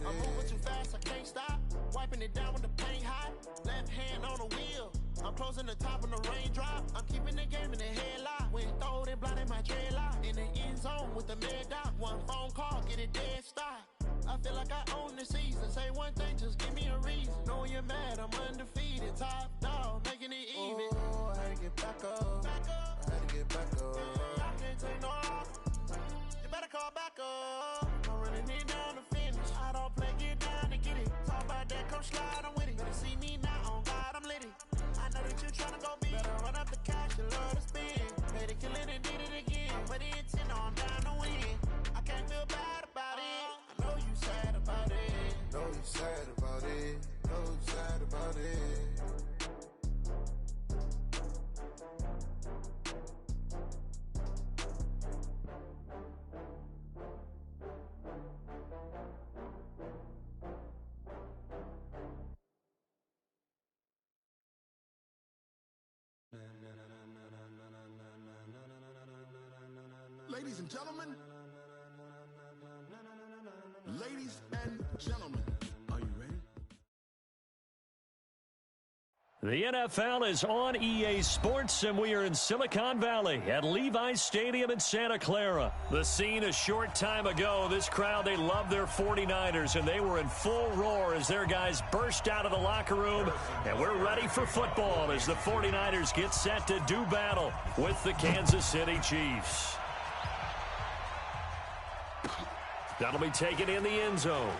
I'm moving too fast, I can't stop. Wiping it down when the paint hot. Left hand on the wheel. I'm closing the top when the raindrop. I'm keeping the game in the headlock. When throwed and blinded my dreadlock. In the end zone with the mad dot. One phone call, get it dead stop. I feel like I own the season. Say one thing, just give me a reason. Knowing you're mad, I'm undefeated. Top dog, making it even. Oh, I had to get back up. I had to get back up. I can't take no. You better call back up. I'm running it down to finish. I don't play, get down to get it. Talk about that, come slide, I'm with it. Better see me now, on God, I'm lit it. I know that you tryna go big. Better run up the cash, you love to spend. Pay to kill it and did it again. Put the intent on down to win. I can't feel bad about it. I know you sad about it. Know you sad about it. Know you sad about it. Ladies and gentlemen, are you ready? The NFL is on EA Sports, and we are in Silicon Valley at Levi's Stadium in Santa Clara. The scene a short time ago, this crowd, they love their 49ers, and they were in full roar as their guys burst out of the locker room, and we're ready for football as the 49ers get set to do battle with the Kansas City Chiefs. That'll be taken in the end zone.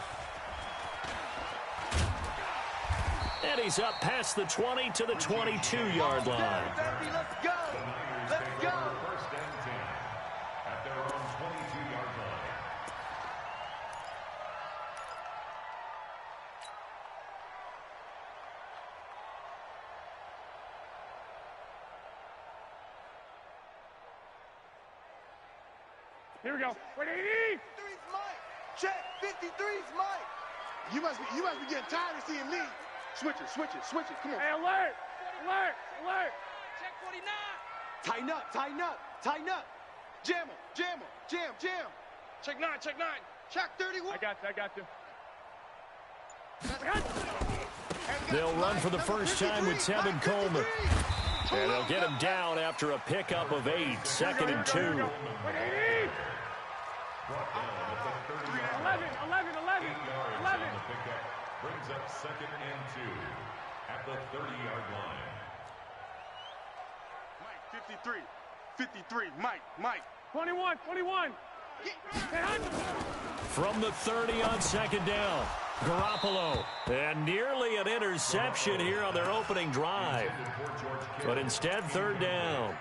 And he's up past the 20 to the 22-yard line. Let's go! Let's go! First and 10 at their own 22-yard line. Here we go. 53's Mike. Check. 53's Mike. You must be getting tired of seeing me. Switch it. Come on. Hey, alert! Alert! Alert! Check 49. Tighten up. Jam. Check 9. Check 31. I got you. They'll run for the first time with Tevin Coleman. And they'll get him down after a pickup of 8, second and 2. 11. Brings up second and 2 at the 30-yard line. Mike, 53. Mike. 21. From the 30 on second down, Garoppolo. And nearly an interception here on their opening drive. But instead, third down.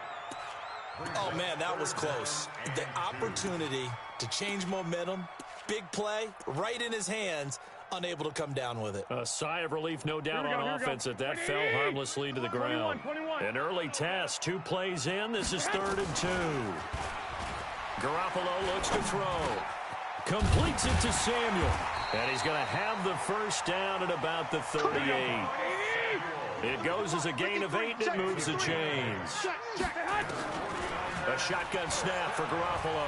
Oh, man, that was close. The opportunity to change momentum, big play, right in his hands, unable to come down with it. A sigh of relief, no doubt, on offense that fell harmlessly to the ground. 21. An early test, 2 plays in. This is third and 2. Garoppolo looks to throw. Completes it to Samuel. And he's going to have the first down at about the 38. It goes as a gain of 8, and it moves the chains. A shotgun snap for Garoppolo.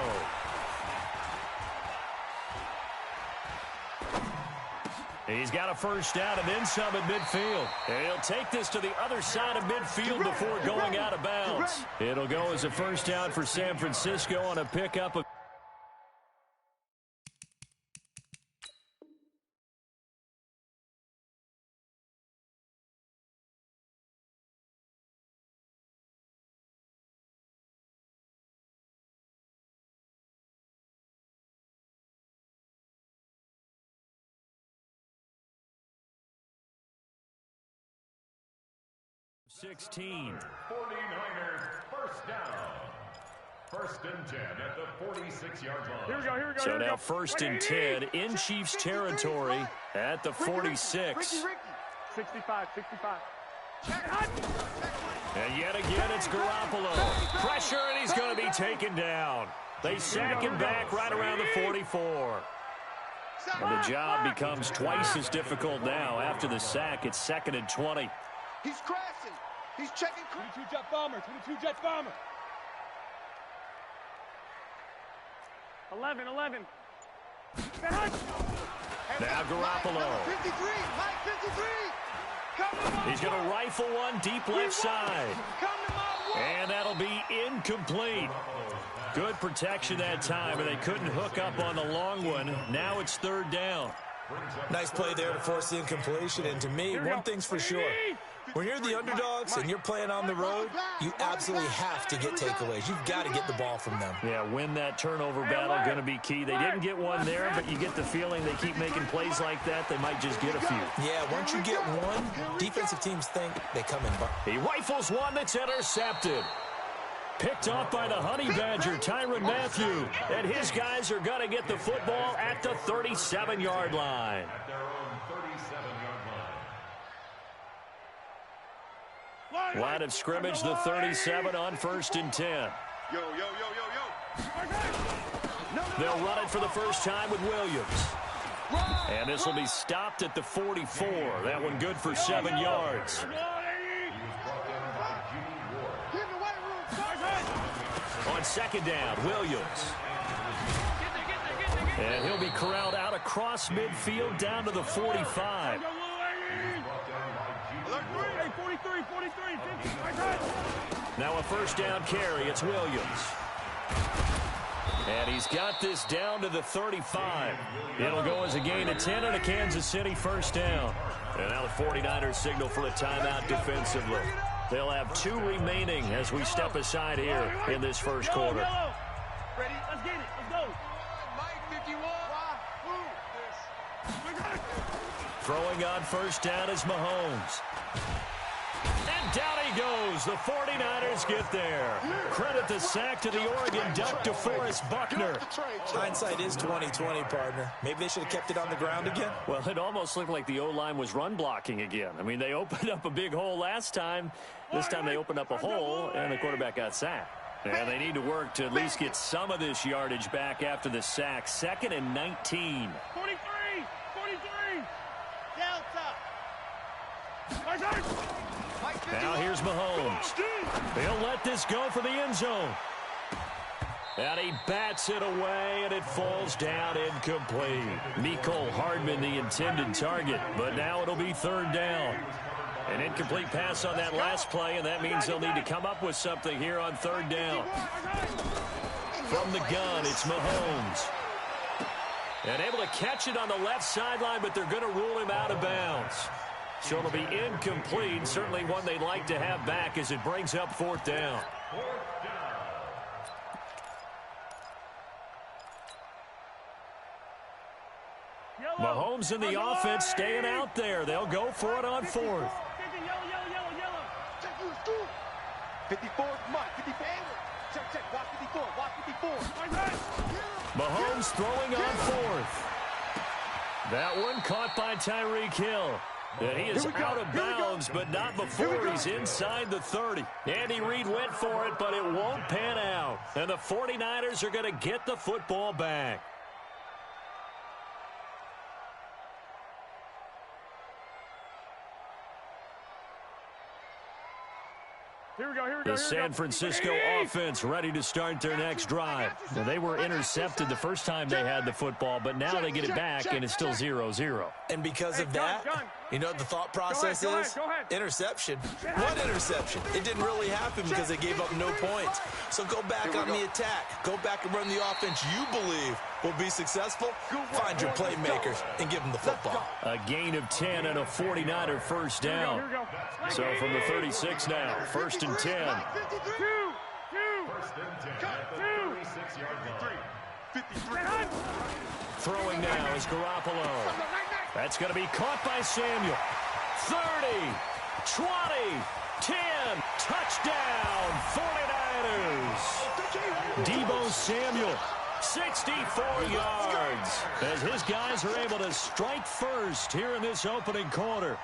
He's got a first down and then some at midfield. And he'll take this to the other side of midfield before going out of bounds. It'll go as a first down for San Francisco on a pickup of... ...16. 49ers first down. First and 10 at the 46-yard line. Here we go. So now first and 10 in Chiefs territory at the 46. 65. And yet again, it's Garoppolo. Pressure, and he's going to be taken down. They sack him back right around the 44. And the job becomes twice as difficult now. After the sack, it's second and 20. He's crashing. He's checking. 22 jet bomber. 11. Now Garoppolo. 53, Mike 53. He's going to rifle one deep left side. And that'll be incomplete. Good protection that time, and they couldn't hook up on the long one. Now it's third down. Nice play there to force the incompletion. And to me, one thing's for sure. When you're the underdogs and you're playing on the road, you absolutely have to get takeaways. You've got to get the ball from them. Yeah, win that turnover battle, going to be key. They didn't get one there, but you get the feeling they keep making plays like that, they might just get a few. Yeah, once you get one, defensive teams think they come in. He rifles one that's intercepted. Picked off by the Honey Badger, Tyrann Mathieu. And his guys are going to get the football at the 37-yard line. At their own 37-yard line. Line of scrimmage, the 37 on 1st and 10. Yo, yo, yo, yo, yo. They'll run it for the first time with Williams. And this will be stopped at the 44. That one good for 7 yards. On second down, Williams. And he'll be corralled out across midfield down to the 45. Now a first down carry. It's Williams. And he's got this down to the 35. It'll go as a gain of 10 and a Kansas City first down. And now the 49ers signal for a timeout defensively. They'll have 2 remaining as we step aside here in this first quarter. Ready? Let's get it. Let's go. Mike 51. Throwing on first down is Mahomes. And down he goes. The 49ers get there. Credit the sack to the Oregon Duck, DeForest Buckner. Hindsight is 20/20, partner. Maybe they should have kept it on the ground again. Well, it almost looked like the O-line was run blocking again. I mean, they opened up a big hole last time. This time they opened up a hole, and the quarterback got sacked. And they need to work to at least get some of this yardage back after the sack. 2nd and 19. 43. Delta. Now here's Mahomes. He'll let this go for the end zone. And he bats it away, and it falls down incomplete. Mecole Hardman, the intended target, but now it'll be third down. An incomplete pass on that last play, and that means they'll need to come up with something here on third down. From the gun, it's Mahomes. And able to catch it on the left sideline, but they're going to rule him out of bounds. So it'll be incomplete, certainly one they'd like to have back as it brings up fourth down. Mahomes and the offense staying out there. They'll go for it on fourth. 54, Mike, 54. Check, watch 54, watch 54. Mahomes throwing on fourth. That one caught by Tyreek Hill. And he is out of bounds, but not before he's inside the 30. Andy Reid went for it, but it won't pan out. And the 49ers are going to get the football back. The San Francisco offense ready to start their next drive. Now, they were intercepted the first time they had the football, but now they get it back, and it's still 0-0. And because of that, you know what the thought process is? Interception. What interception? It didn't really happen because they gave up no points. So go back on the attack. Go back and run the offense you believe will be successful. Find your playmakers and give them the football. A gain of 10 and a 49er first down. So from the 36 now, 1st and 10. Throwing now is Garoppolo. That's going to be caught by Samuel. 30, 20, 10, touchdown, 49ers. Deebo Samuel, 64 yards, as his guys are able to strike first here in this opening quarter.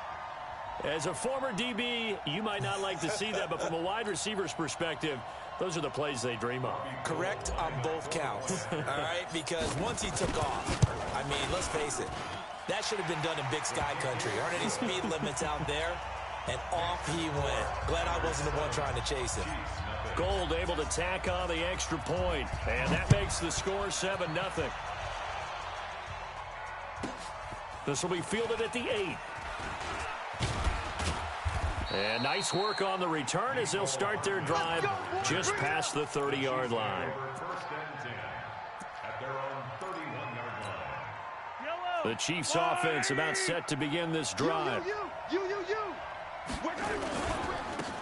As a former DB, you might not like to see that, but from a wide receiver's perspective, those are the plays they dream of. Correct on both counts, all right? Because once he took off, I mean, let's face it, that should have been done in Big Sky Country. Aren't any speed limits out there? And off he went. Glad I wasn't the one trying to chase him. Gold able to tack on the extra point, and that makes the score 7-0. This will be fielded at the 8. And nice work on the return as they'll start their drive just past the 30-yard line. The Chiefs offense about set to begin this drive.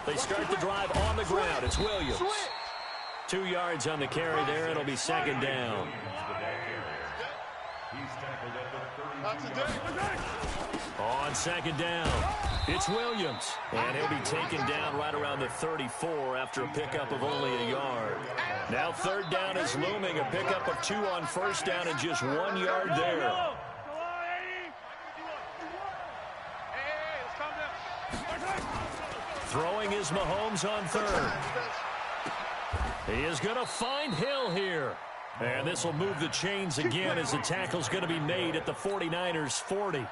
They start the drive on the ground. It's Williams. 2 yards on the carry there. It'll be second down. On second down, it's Williams. And he'll be taken down right around the 34 after a pickup of only a yard. Now third down is looming. A pickup of 2 on first down and just 1 yard there. Throwing is Mahomes on third. He is going to find Hill here. And this will move the chains again as the tackle's going to be made at the 49ers 40.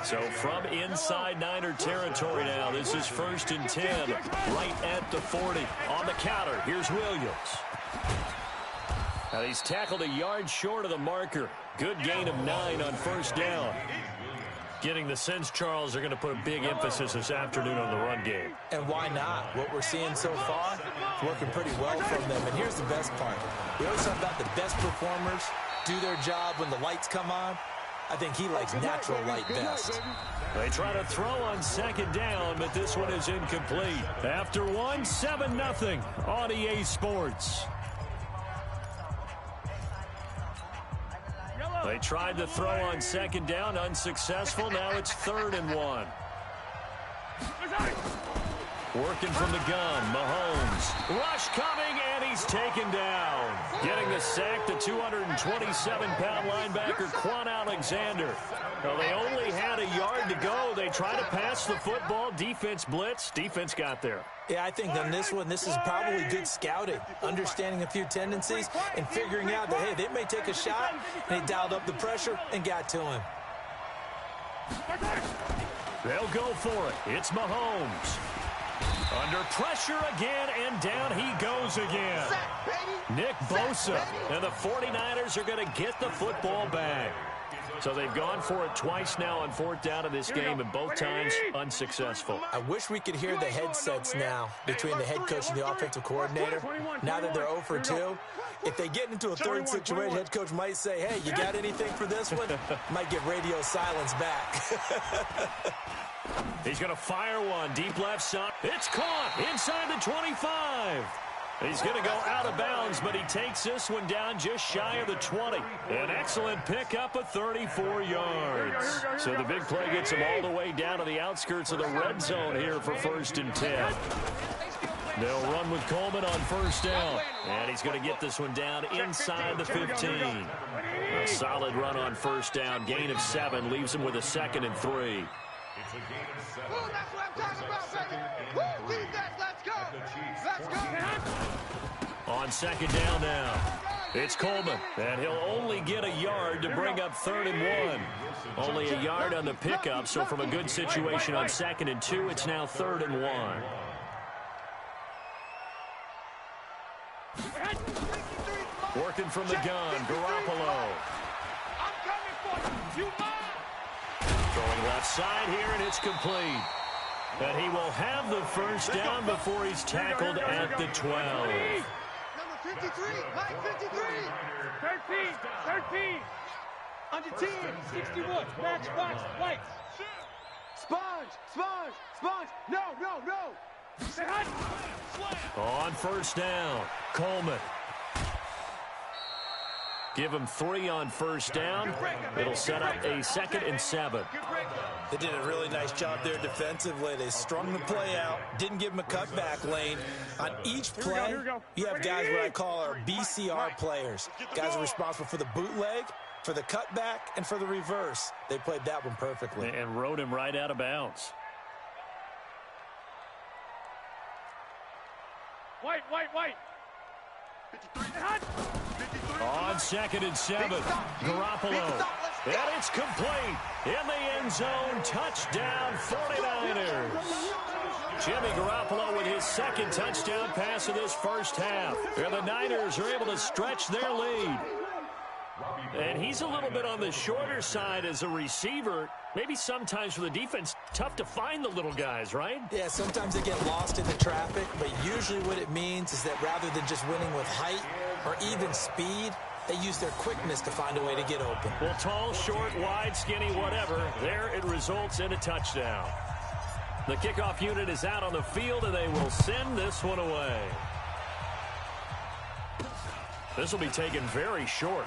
So from inside Niner territory now, this is 1st and 10, right at the 40. On the counter, here's Williams. Now he's tackled a yard short of the marker. Good gain of 9 on first down. Getting the sense, Charles, they're going to put a big emphasis this afternoon on the run game. And why not? What we're seeing so far is working pretty well from them. And here's the best part. We always talk about the best performers do their job when the lights come on. I think he likes natural light best. They try to throw on second down, but this one is incomplete. After 1, 7-0 on EA Sports. They tried to throw on second down, unsuccessful. Now it's 3rd and 1. Working from the gun, Mahomes. Rush coming, and he's taken down. Getting the sack, the 227-pound linebacker, Quan Alexander. Well, they only had a yard to go. They tried to pass the football. Defense blitz. Defense got there. Yeah, I think on this one, this is probably good scouting, understanding a few tendencies, and figuring out that, hey, they may take a shot, and they dialed up the pressure and got to him. They'll go for it. It's Mahomes. Under pressure again, and down he goes again. Nick Bosa, and the 49ers are going to get the football back. So they've gone for it twice now on 4th down in this game, and both times unsuccessful. I wish we could hear the headsets now between the head coach and the offensive coordinator. Now that they're 0 for 2, if they get into a third situation, head coach might say, hey, you got anything for this one? Might get radio silence back. He's going to fire one deep left side. It's caught inside the 25. He's going to go out of bounds, but he takes this one down just shy of the 20. An excellent pickup of 34 yards. So the big play gets him all the way down to the outskirts of the red zone here for 1st and 10. They'll run with Coleman on first down. And he's going to get this one down inside the 15. A solid run on first down. Gain of 7 leaves him with a 2nd and 3. It's a gain of 7. Woo, that's what I'm talking about, baby. Woo, defense, let's go. Let's go. On second down now, it's Coleman, and he'll only get a yard to bring up 3rd and 1. Only a yard on the pickup, so from a good situation on 2nd and 2, it's now 3rd and 1. Working from the gun, Garoppolo. I'm coming for you. You are. Throwing left side here, and it's complete. And he will have the first down before he's tackled at the 12. Number 53, Mike 53. 13. Under 10, 61. Matchbox, white. Sponge. No. On first down, Coleman. Give him 3 on first down. It'll set up a 2nd and 7. They did a really nice job there defensively. They strung the play out, didn't give him a cutback lane. On each play, you have guys what I call our BCR players. Guys are responsible for the bootleg, for the cutback, and for the reverse. They played that one perfectly. And rode him right out of bounds. White. 53. On 2nd and 7, Garoppolo. And it's complete. In the end zone, touchdown 49ers. Jimmy Garoppolo with his 2nd touchdown pass of this first half. And the Niners are able to stretch their lead. And he's a little bit on the shorter side as a receiver. Maybe sometimes for the defense, tough to find the little guys, right? Yeah, sometimes they get lost in the traffic, but usually what it means is that rather than just winning with height or even speed, they use their quickness to find a way to get open. Well, tall, short, wide, skinny, whatever, there it results in a touchdown. The kickoff unit is out on the field, and they will send this one away. This will be taken very short.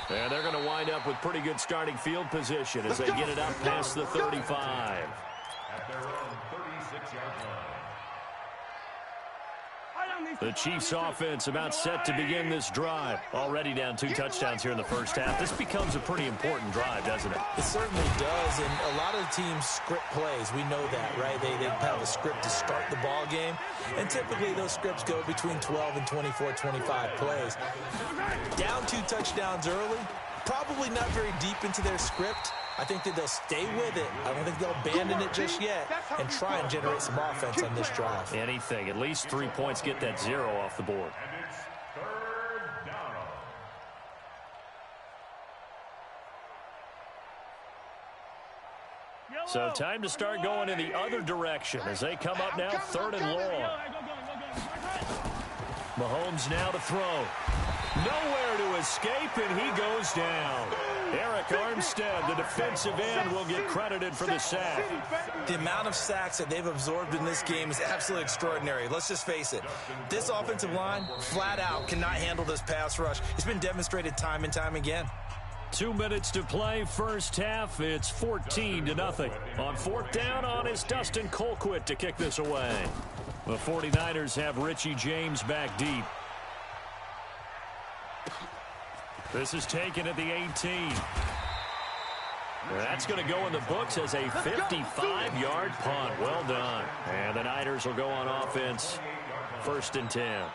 And they're going to wind up with pretty good starting field position as they get it up past the 35. At their own 36-yard line. The Chiefs offense about set to begin this drive. Already down 2 touchdowns here in the first half. This becomes a pretty important drive, doesn't it? It certainly does, and a lot of the teams script plays. We know that, right? They have a script to start the ball game, and typically those scripts go between 12 and 24, 25 plays. Down 2 touchdowns early, probably not very deep into their script. I think that they'll stay with it. I don't think they'll abandon it just yet and try and generate some offense on this drive. Anything. At least 3 points, get that 0 off the board. And it's third down. So time to start going in the other direction as they come up now 3rd and long. Mahomes now to throw. Nowhere to escape, and he goes down. Eric Armstead, the defensive end, will get credited for the sack. The amount of sacks that they've absorbed in this game is absolutely extraordinary. Let's just face it. This offensive line, flat out, cannot handle this pass rush. It's been demonstrated time and time again. 2 minutes to play, first half. It's 14-0. On 4th down, on is Dustin Colquitt to kick this away. The 49ers have Richie James back deep. This is taken at the 18. That's going to go in the books as a 55-yard punt. Well done. And the Niners will go on offense. 1st and 10.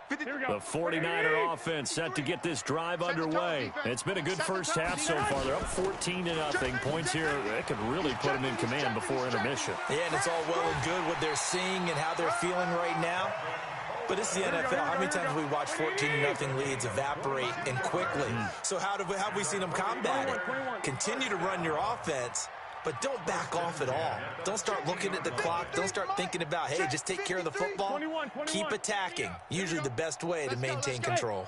The 49er offense set to get this drive underway. It's been a good first half so far. They're up 14-0. Points here, that could really put them in command before intermission. Yeah, and it's all well and good what they're seeing and how they're feeling right now. But this is the NFL. How many times have we watched 14-0 leads evaporate and quickly? So how have we seen them combat it? Continue to run your offense, but don't back off at all. Don't start looking at the clock. Don't start thinking about, hey, just take care of the football. Keep attacking. Usually the best way to maintain control.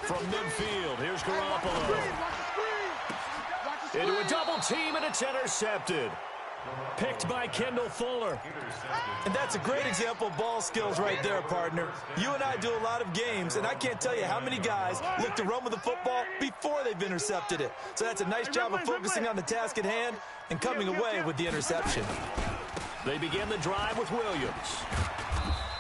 From midfield, here's Garoppolo. Into a double team, and it's intercepted. Picked by Kendall Fuller. And that's a great example of ball skills right there, partner. You and I do a lot of games, and I can't tell you how many guys look to run with the football before they've intercepted it. So that's a nice job of focusing on the task at hand and coming away with the interception. They begin the drive with Williams.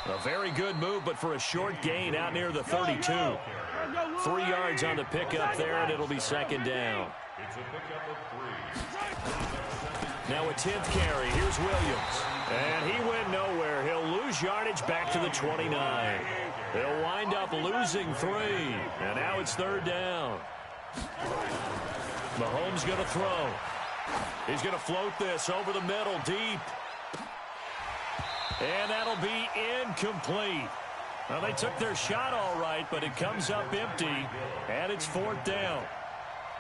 A very good move, but for a short gain out near the 32. 3 yards on the pickup there, and it'll be 2nd down. It's a pickup of 3. Now a 10th carry. Here's Williams. And he went nowhere. He'll lose yardage back to the 29. He'll wind up losing 3. And now it's 3rd down. Mahomes going to throw. He's going to float this over the middle deep. And that'll be incomplete. Well, they took their shot all right, but it comes up empty. And it's 4th down.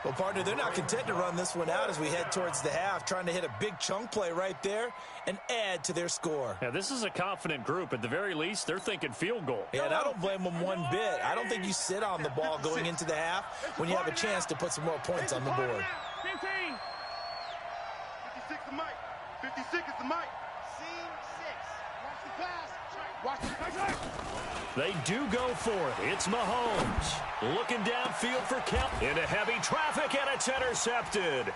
Well, partner, they're not content to run this one out as we head towards the half, trying to hit a big chunk play right there and add to their score. Yeah, this is a confident group. At the very least, they're thinking field goal. Yeah, and I don't blame them one bit. I don't think you sit on the ball going into the half when you have a chance to put some more points on the board. 56 is Mike. 56 is the Mike. Scene 6. Watch the pass. Watch the pass. They do go for it. It's Mahomes. Looking downfield for Kemp. Into heavy traffic, and it's intercepted.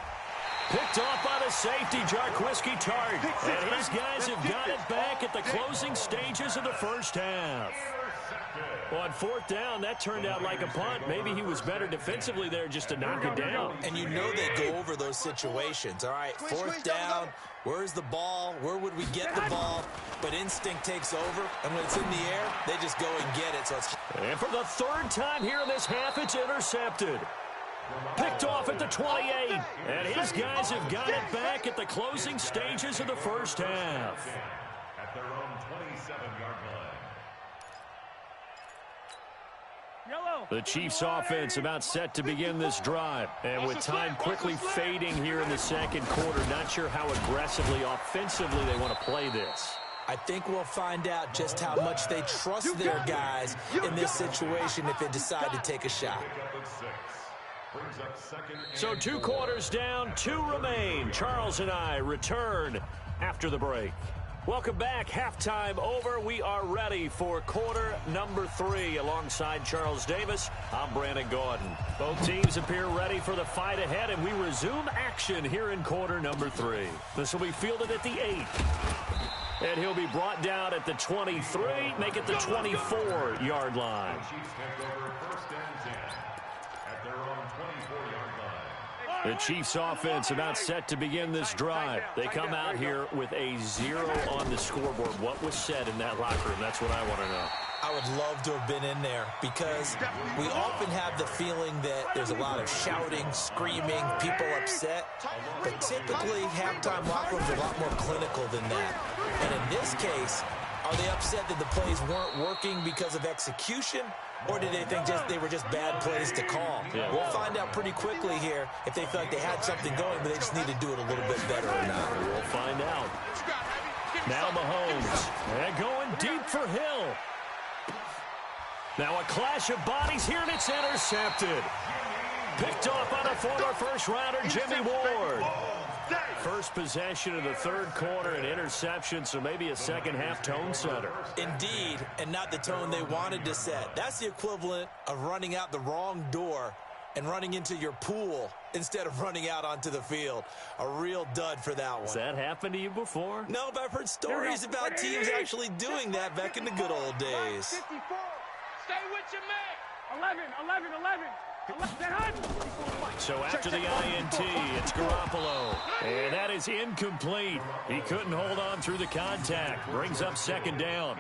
Picked off by the safety, Jarquiski Tart. And his guys have got it back at the closing stages of the first half. Well, on 4th down, that turned out like a punt. Maybe he was better defensively there just to knock it down. And you know they go over those situations. All right, 4th down, where's the ball? Where would we get the ball? But instinct takes over, and when it's in the air, they just go and get it. So it's... And for the 3rd time here in this half, it's intercepted. Picked off at the 28. And his guys have got it back at the closing stages of the first half. At their own 27-yard line. The Chiefs offense about set to begin this drive. And with time quickly fading here in the second quarter, not sure how aggressively, offensively they want to play this. I think we'll find out just how much they trust their guys in this situation if they decide to take a shot. So 2 quarters down, 2 remain. Charles and I return after the break. Welcome back. Halftime over. We are ready for quarter number 3. Alongside Charles Davis, I'm Brandon Gordon. Both teams appear ready for the fight ahead, and we resume action here in quarter number 3. This will be fielded at the 8. And he'll be brought down at the 23, make it the 24-yard line. The Chiefs offense about set to begin this drive. They come out here with a 0 on the scoreboard. What was said in that locker room? That's what I want to know. I would love to have been in there because we often have the feeling that there's a lot of shouting, screaming, people upset. But typically, halftime locker rooms are a lot more clinical than that. And in this case, are they upset that the plays weren't working because of execution? Or did they think they were just bad plays to call? Yeah. We'll find out pretty quickly here if they felt like they had something going, but they just need to do it a little bit better or not. We'll find out. Now Mahomes. And going deep for Hill. Now a clash of bodies here, and it's intercepted. Picked off by the former first-rounder Jimmy Ward. First possession of the third quarter, an interception, so maybe a second-half tone setter. Indeed, and not the tone they wanted to set. That's the equivalent of running out the wrong door and running into your pool instead of running out onto the field. A real dud for that one. Has that happened to you before? No, but I've heard stories about teams actually doing that back in the good old days. 54. Stay with your man. 11. So after the INT, it's Garoppolo. And that is incomplete. He couldn't hold on through the contact. Brings up second down.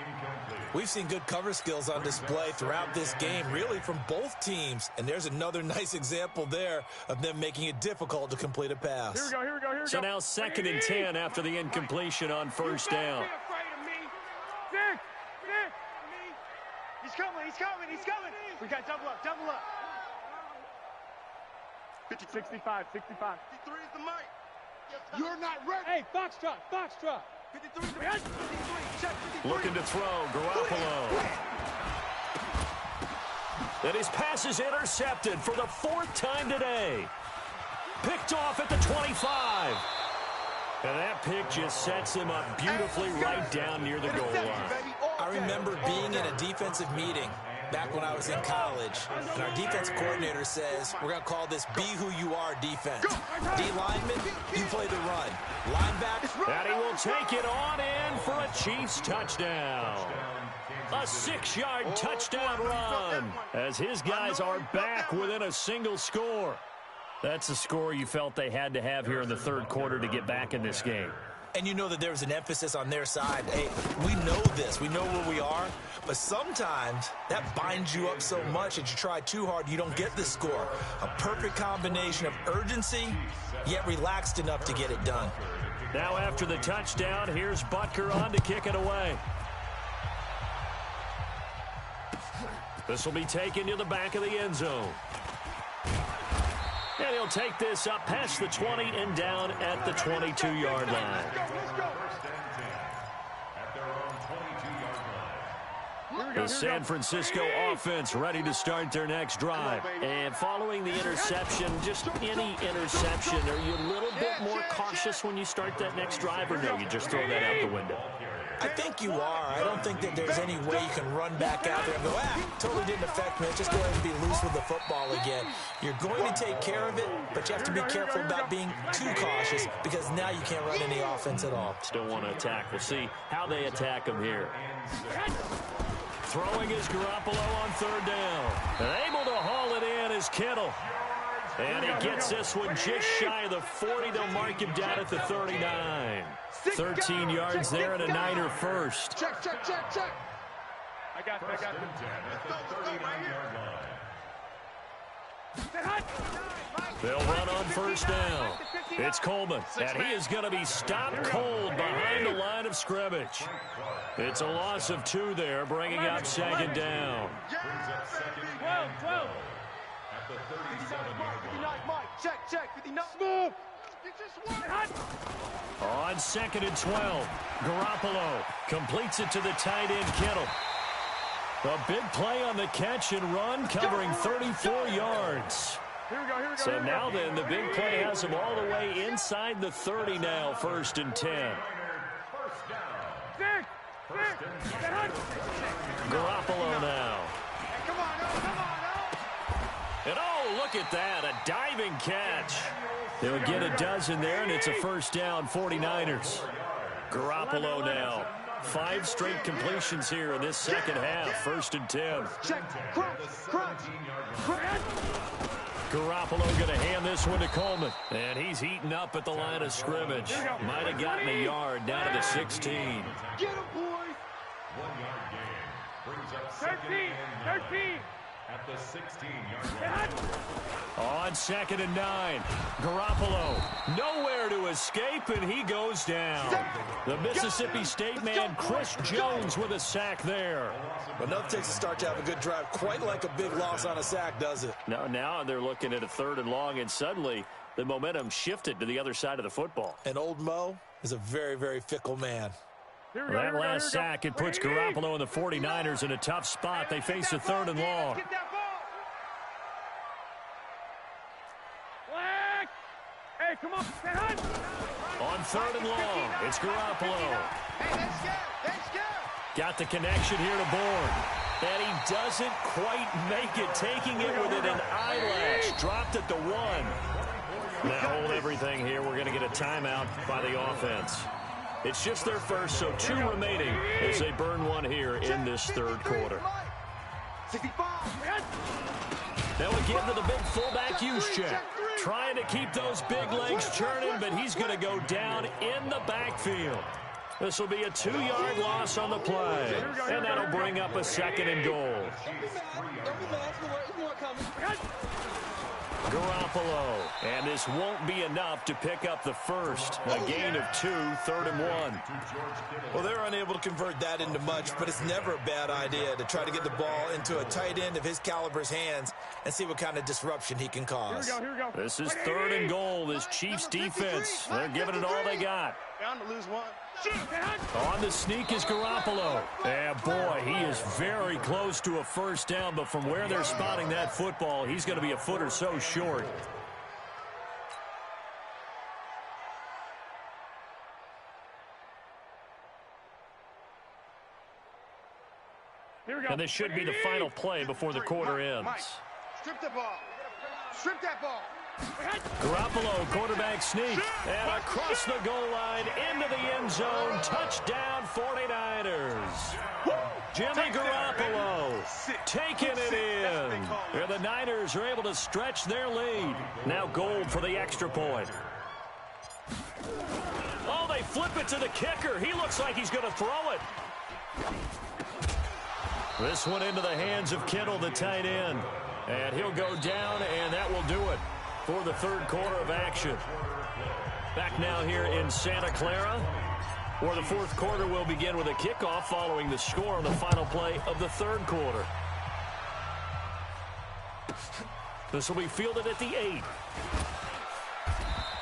We've seen good cover skills on display throughout this game, really from both teams. And there's another nice example there of them making it difficult to complete a pass. Here we go. So now 2nd and 10 after the incompletion on first down. Vic. He's coming. We got double up. 65. 53 is the mic. You're not ready. Hey, Foxtrot. 53. Check 53. Looking to throw, Garoppolo. And his pass is intercepted for the 4th time today. Picked off at the 25. And that pick just sets him up beautifully right down near the goal line. I remember being in a defensive meeting back when I was in college, and our defense coordinator says, we're going to call this Be Who You Are defense. D lineman, you play the run. Linebacker. And he will take it on in for a Chiefs touchdown. A 6-yard touchdown run as his guys are back within a single score. That's the score you felt they had to have here in the third quarter to get back in this game. And you know that there was an emphasis on their side. Hey, we know this. We know where we are. But sometimes that binds you up so much that you try too hard, you don't get the score. A perfect combination of urgency, yet relaxed enough to get it done. Now after the touchdown, here's Butker on to kick it away. This will be taken to the back of the end zone. And he'll take this up past the 20 and down at the 22-yard line. The San Francisco offense ready to start their next drive. And following the interception, just any interception, are you a little bit more cautious when you start that next drive, or no, you just throw that out the window? I think you are. I don't think that there's any way you can run back out there and go, totally didn't affect me. Just go ahead and be loose with the football again. You're going to take care of it, but you have to be careful about being too cautious because now you can't run any offense at all. Still want to attack. We'll see how they attack him here. Throwing is Garoppolo on third down. And able to haul it in is Kittle. And he gets this one just shy of the 40. They'll mark him down at the 39. 13 yards there and a Niner first. Check. I got it. They'll run on first down. It's Coleman, and he is going to be stopped cold behind the line of scrimmage. It's a loss of 2 there, bringing up second down. 12. At the 37-yard line. Mike, check, 59. Smooth. On 2nd and 12, Garoppolo completes it to the tight end, Kittle. A big play on the catch and run, covering 34 yards. Here we go. So now then, the big play has him all the way inside the 30 now, 1st and 10. First down. Garoppolo now. Come on. And oh, look at that, a diving catch. They'll get a dozen there, and it's a first down, 49ers. Garoppolo now. 5 straight completions here in this second half, 1st and 10. Check, crunch. Garoppolo going to hand this one to Coleman. And he's heating up at the line of scrimmage. Might have gotten a yard down to the 16. Get him, boys. 1-yard gain. Brings up 13. at the 16-yard line. On 2nd and 9, Garoppolo nowhere to escape, and he goes down. The Mississippi State man, Chris Jones, with a sack there. But nothing takes a start to have a good drive quite like a big loss on a sack, does it? Now they're looking at a 3rd and long, and suddenly the momentum shifted to the other side of the football. And old Mo is a very, very fickle man. That last sack, it puts Garoppolo and the 49ers in a tough spot. They face a 3rd and long. Get that ball. Hey, come on. On 3rd and long, it's Garoppolo. Hey, let's go. Got the connection here to Bourne. And he doesn't quite make it, taking it within an eyelash. Dropped at the 1. Now hold everything here. We're going to get a timeout by the offense. It's just their first, so 2 remaining as they burn 1 here in this 3rd quarter. 65. Now again to the big fullback use check. Trying to keep those big legs churning, but he's going to go down in the backfield. This will be a 2-yard loss on the play, and that'll bring up a 2nd and goal. Garoppolo, and this won't be enough to pick up the first. A gain of 2, 3rd and 1. Well, they're unable to convert that into much, but it's never a bad idea to try to get the ball into a tight end of his caliber's hands and see what kind of disruption he can cause. Here we go. This is 3rd and goal. This Chiefs defense, they're giving it all they got. Bound to lose 1. On the sneak is Garoppolo. And boy, he is very close to a first down, but from where they're spotting that football, he's going to be a foot or so short. Here we go. And this should be the final play before the quarter ends. Strip the ball. Strip that ball. Garoppolo, quarterback sneak, and across the goal line into the end zone. Touchdown, 49ers. Jimmy Garoppolo taking it in. And the Niners are able to stretch their lead. Now Gold for the extra point. Oh, they flip it to the kicker. He looks like he's going to throw it. This one into the hands of Kittle, the tight end. And he'll go down, and that will do it for the 3rd quarter of action. Back now here in Santa Clara, where the 4th quarter will begin with a kickoff following the score on the final play of the 3rd quarter. This will be fielded at the 8.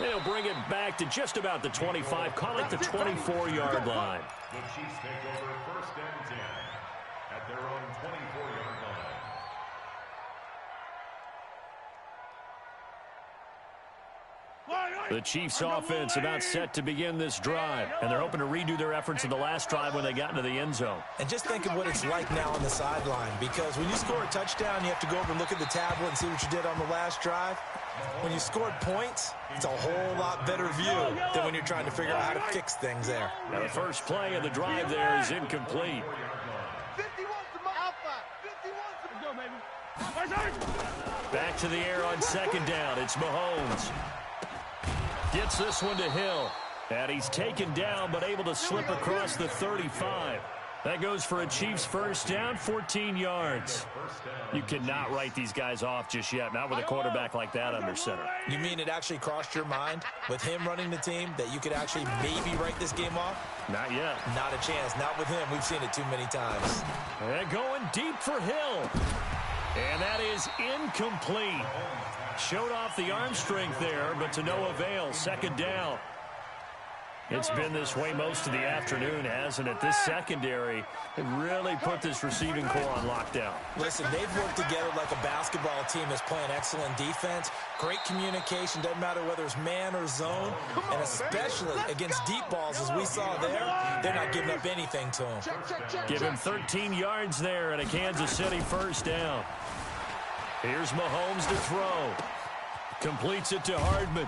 They'll bring it back to just about the 25, call it the 24-yard line. The Chiefs take over 1st and 10 at their own 24-yard line. The Chiefs offense about set to begin this drive, and they're hoping to redo their efforts in the last drive when they got into the end zone. And just think of what it's like now on the sideline, because when you score a touchdown, you have to go over and look at the tablet and see what you did on the last drive. When you scored points, it's a whole lot better view than when you're trying to figure out how to fix things there. Now the first play of the drive there is incomplete. 51 to Alpha. 51 to go, baby. Back to the air on 2nd down. It's Mahomes. Gets this one to Hill. And he's taken down but able to slip across the 35. That goes for a Chiefs first down, 14 yards. You cannot write these guys off just yet, not with a quarterback like that under center. You mean it actually crossed your mind with him running the team that you could actually maybe write this game off? Not yet. Not a chance. Not with him. We've seen it too many times. They're going deep for Hill. And that is incomplete. Showed off the arm strength there, but to no avail. Second down. It's been this way most of the afternoon, hasn't it? This secondary really put this receiving core on lockdown. Listen, they've worked together like a basketball team that's playing excellent defense. Great communication, doesn't matter whether it's man or zone. And especially against deep balls, as we saw there, they're not giving up anything to him. Give him 13 yards there and a Kansas City first down. Here's Mahomes to throw. Completes it to Hardman.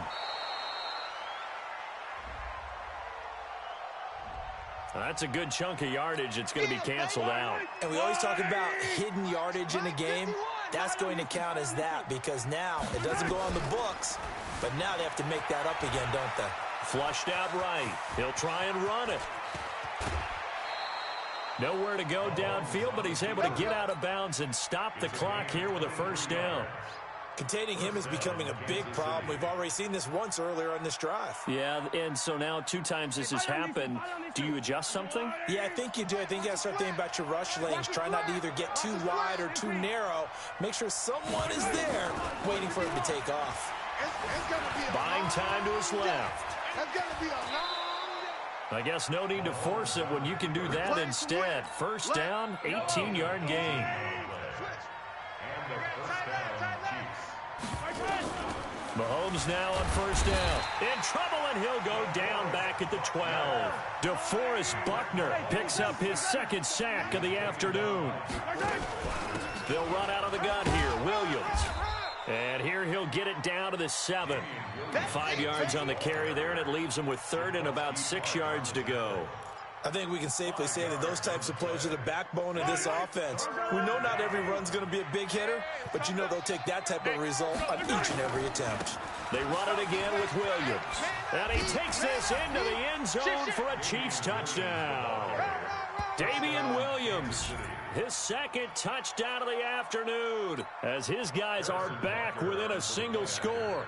That's a good chunk of yardage. It's going to be canceled out. And we always talk about hidden yardage in a game. That's going to count as that because now it doesn't go on the books, but now they have to make that up again, don't they? Flushed out right. He'll try and run it. Nowhere to go downfield, but he's able to get out of bounds and stop the clock here with a first down. Containing him is becoming a big problem. We've already seen this once earlier on this drive. Yeah, and so now 2 times this has happened. Do you adjust something? Yeah, I think you do. I think you got to start thinking about your rush lanes. Try not to either get too wide or too narrow. Make sure someone is there waiting for him to take off. Buying time to his left. I guess no need to force it when you can do that instead. First down, 18-yard gain. Mahomes now on first down. In trouble, and he'll go down back at the 12. DeForest Buckner picks up his second sack of the afternoon. They'll run out of the gun here. Williams. And here he'll get it down to the 7. 5 yards on the carry there, and it leaves him with third and about 6 yards to go. I think we can safely say that those types of plays are the backbone of this offense. We know not every run's going to be a big hitter, but you know they'll take that type of result on each and every attempt. They run it again with Williams. And he takes this into the end zone for a Chiefs touchdown. Damian Williams, his second touchdown of the afternoon, as his guys are back within a single score.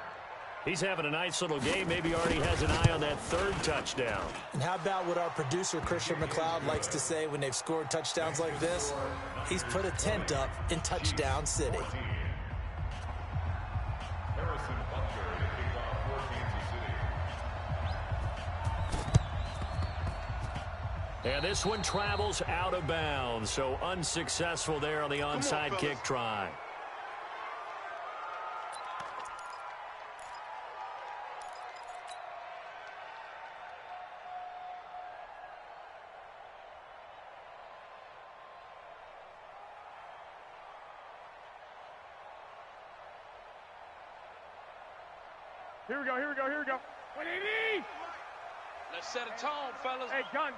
He's having a nice little game. Maybe already has an eye on that third touchdown. And how about what our producer, Christian McLeod, likes to say when they've scored touchdowns like this? He's put a tent up in Touchdown City. And this one travels out of bounds, so unsuccessful there on the onside kick try. Here we go. 180! Let's set a tone, fellas. Hey, gun.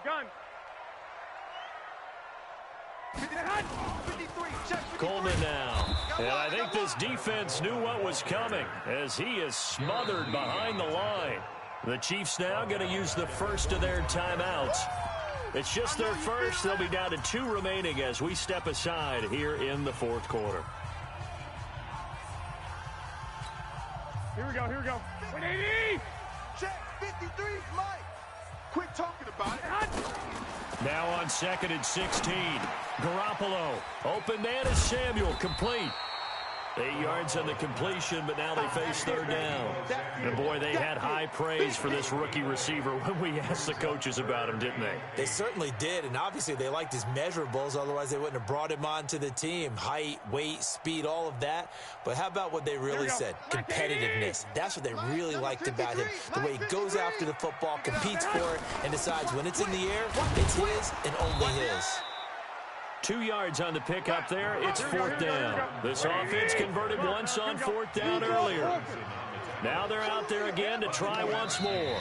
53, check 53. Coleman now. And I think this defense knew what was coming as he is smothered behind the line. The Chiefs now going to use the first of their timeouts. It's just their first. They'll be down to 2 remaining as we step aside here in the fourth quarter. Here we go. 180! Check 53, Mike. Quit talking about it. Now on 2nd and 16. Garoppolo. Open man is Samuel. Complete. 8 yards on the completion, but now they face third down. And boy, they had high praise for this rookie receiver when we asked the coaches about him, didn't they? They certainly did, and obviously they liked his measurables, otherwise they wouldn't have brought him onto the team. Height, weight, speed, all of that. But how about what they really said? Competitiveness. That's what they really liked about him. The way he goes after the football, competes for it, and decides when it's in the air, it's his and only his. 2 yards on the pickup there. It's fourth down. This offense converted once on fourth down earlier. Now they're out there again to try once more.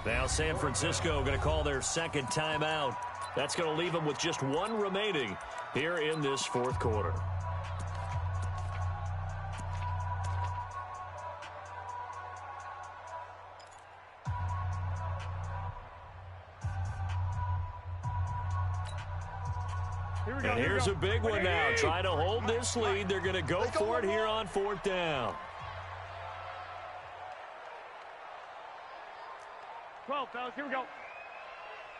Now San Francisco going to call their second timeout. That's going to leave them with just 1 remaining here in this fourth quarter. And here's a big one now. Trying to hold this lead. They're going to go for it here on 4th down. 12, fellas. Here we go.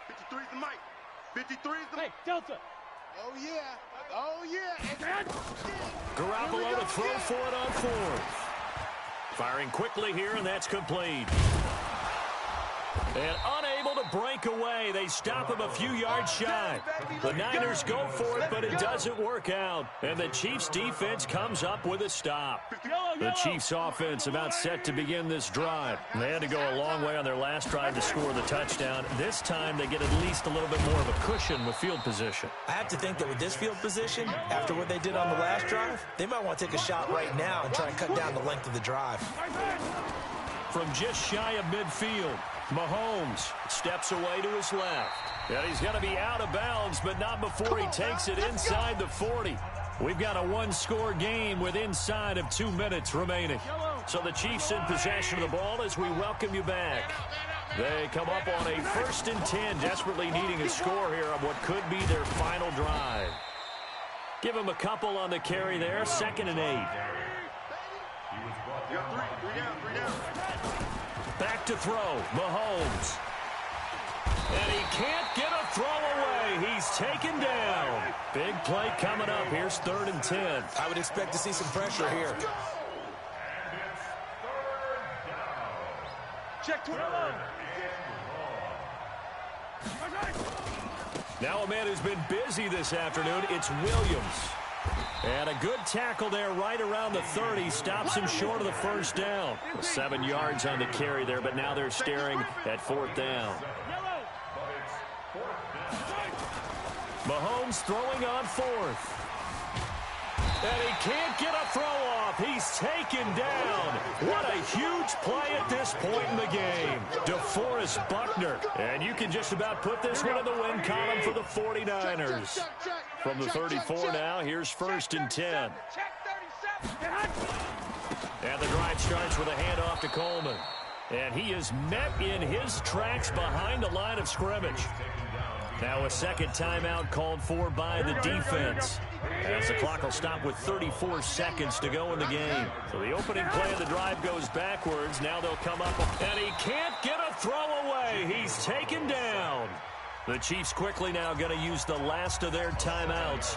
53 is the mic. 53 is the mic. Hey, Delta. Oh, yeah. Oh, yeah. Garoppolo to throw for it on 4th. Firing quickly here, and that's complete. And unable to break away. They stop him a few yards shy. The Niners go for it, but it doesn't work out. And the Chiefs' defense comes up with a stop. The Chiefs' offense about set to begin this drive. They had to go a long way on their last drive to score the touchdown. This time they get at least a little bit more of a cushion with field position. I have to think that with this field position, after what they did on the last drive, they might want to take a shot right now and try and cut down the length of the drive. From just shy of midfield, Mahomes steps away to his left. And he's going to be out of bounds, but not before he takes it inside the 40. We've got a one-score game with inside of 2 minutes remaining. So the Chiefs in possession of the ball as we welcome you back. They come up on a 1st and 10, desperately needing a score here on what could be their final drive. Give them a couple on the carry there, 2nd and 8. Back to throw, Mahomes. And he can't get a throw away. He's taken down. Big play coming up. Here's 3rd and 10. I would expect to see some pressure here. Check 12. Now a man who's been busy this afternoon, it's Williams. And a good tackle there right around the 30. Stops him short of the 1st down. 7 yards on the carry there, but now they're staring at 4th down. Mahomes throwing on 4th. And he can't get a throw off. He's taken down. What a huge play at this point in the game. DeForest Buckner. And you can just about put this one in the win column for the 49ers. From the 34 now, here's 1st and 10. And the drive starts with a handoff to Coleman. And he is met in his tracks behind the line of scrimmage. Now a second timeout called for by the defense. As the clock will stop with 34 seconds to go in the game. So the opening play of the drive goes backwards. Now they'll come up. And he can't get a throw away. He's taken down. The Chiefs quickly now going to use the last of their timeouts,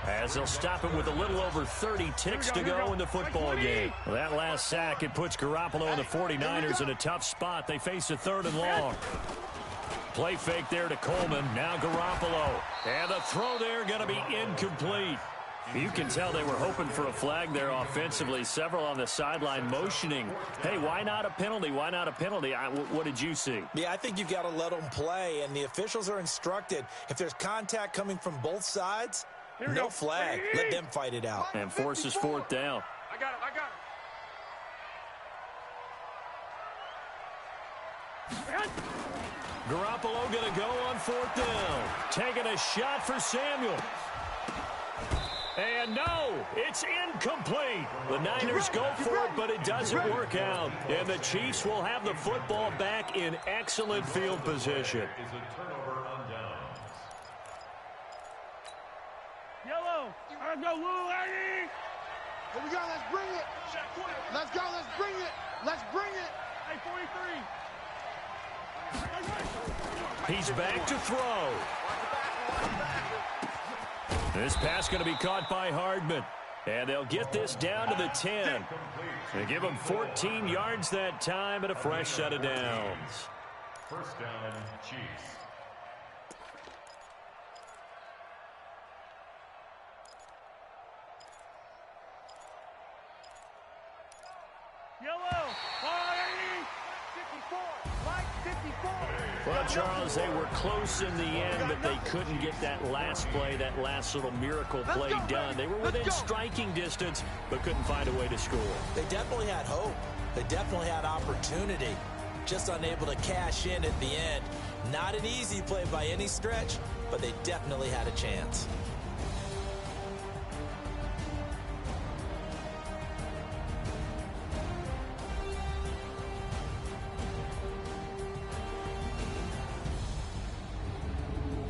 as they'll stop him with a little over 30 ticks to go in the football game. Well, that last sack, it puts Garoppolo and the 49ers in a tough spot. They face a 3rd and long. Play fake there to Coleman. Now Garoppolo. And the throw there going to be incomplete. You can tell they were hoping for a flag there offensively. Several on the sideline motioning. Hey, why not a penalty? Why not a penalty? What did you see? Yeah, I think you've got to let them play, and the officials are instructed. If there's contact coming from both sides, no flag. Let them fight it out. And forces 4th down. I got it. Garoppolo going to go on 4th down. Taking a shot for Samuel. And no, it's incomplete. The Niners go for it, but it doesn't work out. And the Chiefs will have the football back in excellent field position. Is a turnover on downs. Yellow. Let's go, Lou Aggie. Here we go. Let's bring it. Let's go. Let's bring it. Let's bring it. Hey, 43. He's back to throw. This pass going to be caught by Hardman. And they'll get this down to the 10. They give him 14 yards that time and a fresh set of downs. 1st down, Chiefs. Yellow. 54. Mike, 54. Well, Charles, they were close in the end, but they couldn't get that last play, that last little miracle play done. They were within striking distance, but couldn't find a way to score. They definitely had hope. They definitely had opportunity. Just unable to cash in at the end. Not an easy play by any stretch, but they definitely had a chance.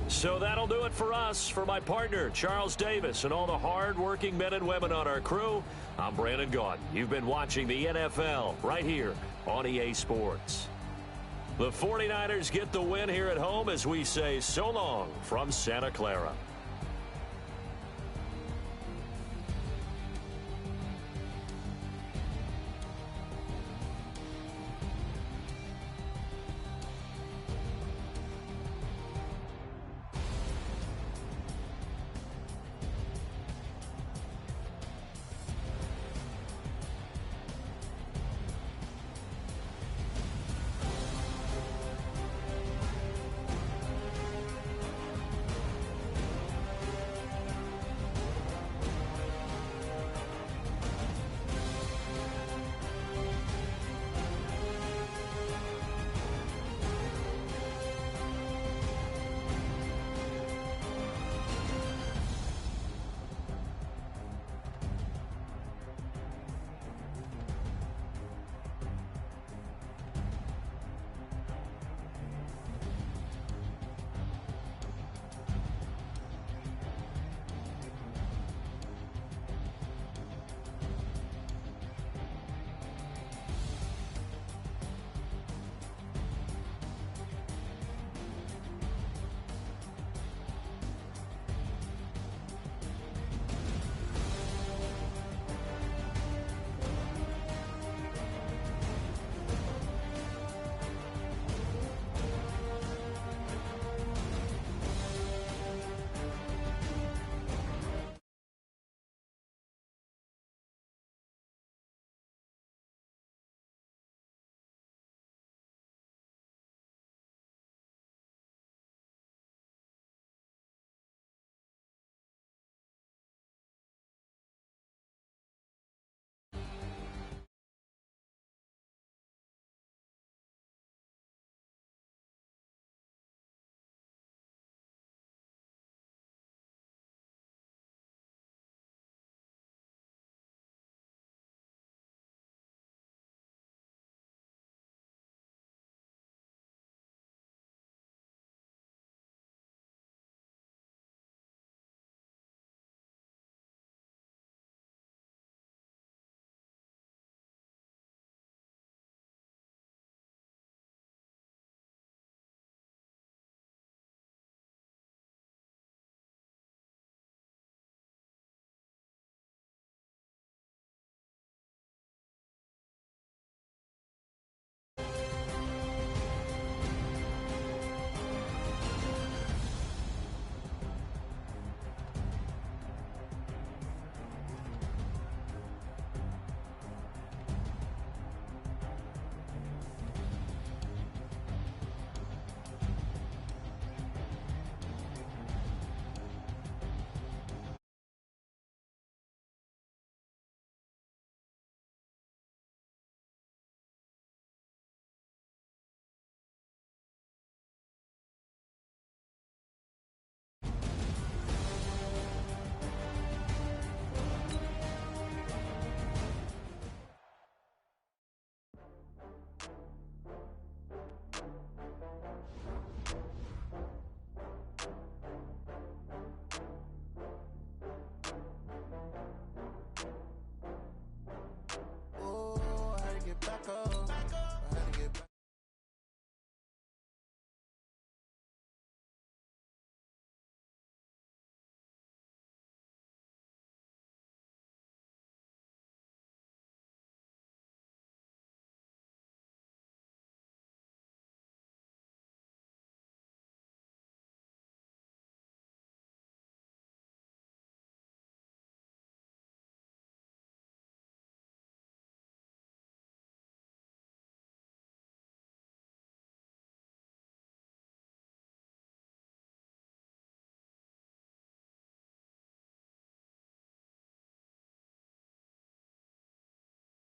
So that'll do it for us. For my partner, Charles Davis, and all the hard-working men and women on our crew, I'm Brandon Gaudin. You've been watching the NFL right here on EA Sports. The 49ers get the win here at home as we say so long from Santa Clara.